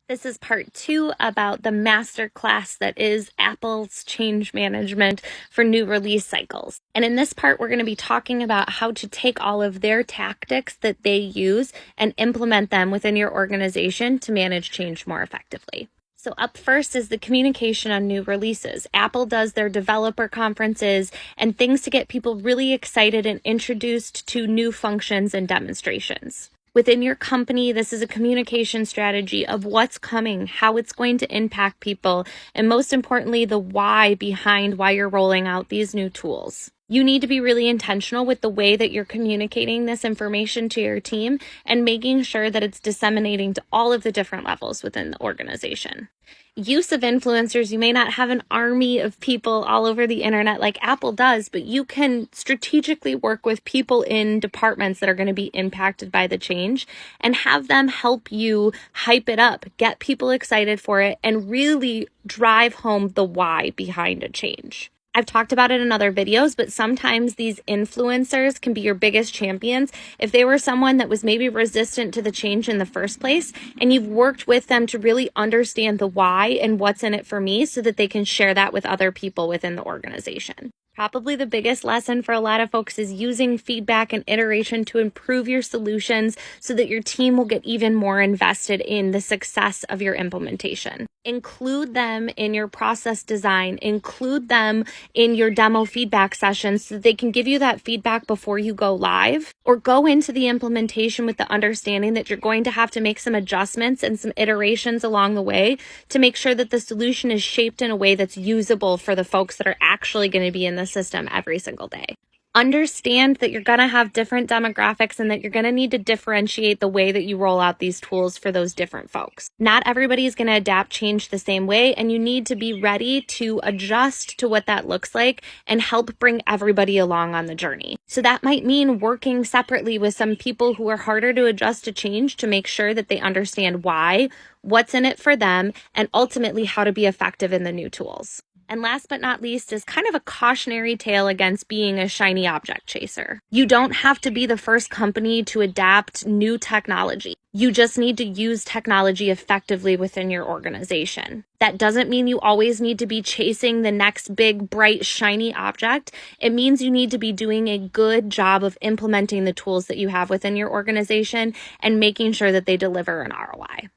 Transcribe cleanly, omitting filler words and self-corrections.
This is part 2 about the masterclass that is Apple's change management for new release cycles. And in this part, we're going to be talking about how to take all of their tactics that they use and implement them within your organization to manage change more effectively. So up first is the communication on new releases. Apple does their developer conferences and things to get people really excited and introduced to new functions and demonstrations. Within your company, this is a communication strategy of what's coming, how it's going to impact people, and most importantly, the why behind why you're rolling out these new tools. You need to be really intentional with the way that you're communicating this information to your team and making sure that it's disseminating to all of the different levels within the organization. Use of influencers, you may not have an army of people all over the internet like Apple does, but you can strategically work with people in departments that are going to be impacted by the change and have them help you hype it up, get people excited for it, and really drive home the why behind a change. I've talked about it in other videos, but sometimes these influencers can be your biggest champions. If they were someone that was maybe resistant to the change in the first place, and you've worked with them to really understand the why and what's in it for me so that they can share that with other people within the organization. Probably the biggest lesson for a lot of folks is using feedback and iteration to improve your solutions so that your team will get even more invested in the success of your implementation. Include them in your process design, include them in your demo feedback sessions so that they can give you that feedback before you go live, or go into the implementation with the understanding that you're going to have to make some adjustments and some iterations along the way to make sure that the solution is shaped in a way that's usable for the folks that are actually going to be in the system every single day. Understand that you're going to have different demographics and that you're going to need to differentiate the way that you roll out these tools for those different folks. Not everybody is going to adapt change the same way, and you need to be ready to adjust to what that looks like and help bring everybody along on the journey. So that might mean working separately with some people who are harder to adjust to change to make sure that they understand why, what's in it for them, and ultimately how to be effective in the new tools. And last but not least is kind of a cautionary tale against being a shiny object chaser. You don't have to be the first company to adapt new technology. You just need to use technology effectively within your organization. That doesn't mean you always need to be chasing the next big, bright, shiny object. It means you need to be doing a good job of implementing the tools that you have within your organization and making sure that they deliver an ROI.